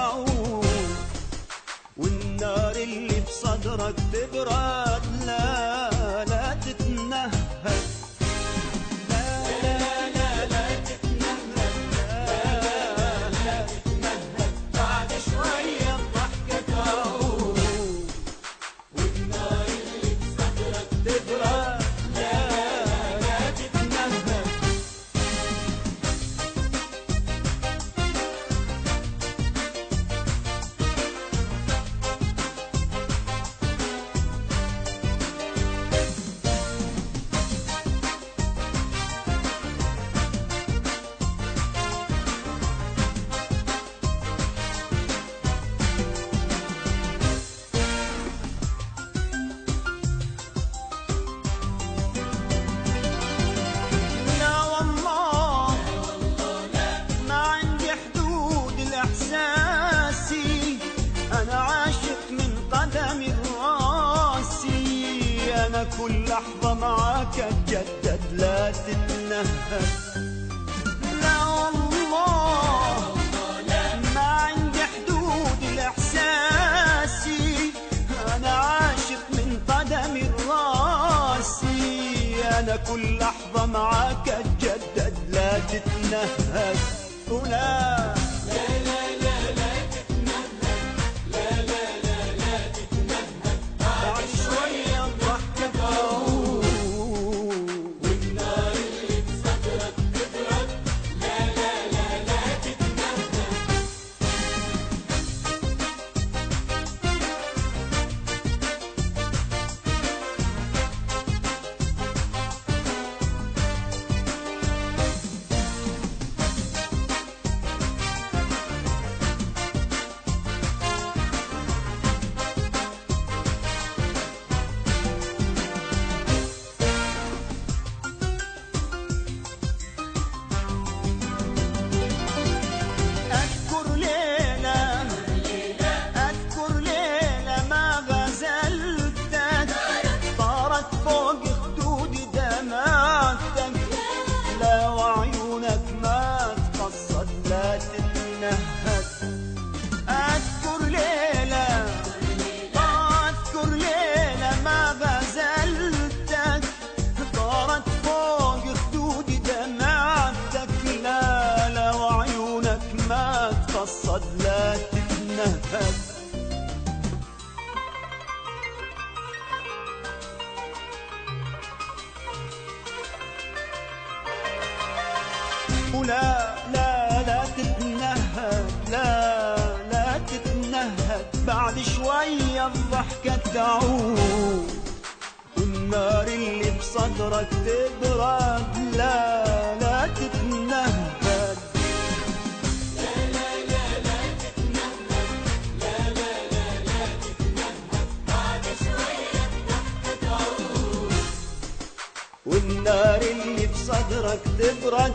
تعود، والنار اللي بصدرك تبرد لا لا تتنهد. لا لا لا لا تتنهد، لا لا تتنهد، بعد شوية الضحكة تعود، والنار اللي بصدرك تبرد لا لا تتنهد. كل لحظة معاك اتجدد لا تتنهد. لا والله ما عندي حدود لإحساسي، أنا عاشق من قدمي راسي. أنا كل لحظة معاك اتجدد لا تتنهد. ولا لا لا لا لا تتنهد، لا لا لا لا تتنهد، بعد شوية الضحكة تعود، والنار اللي بصدرك تبرد لا لا لا لا تتنهد. أذكر ليلة ما غزلتك، طارت فوق خدودي دمعتك. لا لا وعيونك ما تقصد لا تتنهد. ولا لا لا تتنهد، لا لا تتنهد، بعد شوية الضحكة تعود، والنار اللي بصدرك تبرد لا لا تتنهد. لا لا لا لا تتنهد، لا لا لا لا تتنهد، بعد شوية الضحكة تعود، والنار اللي بصدرك تبرد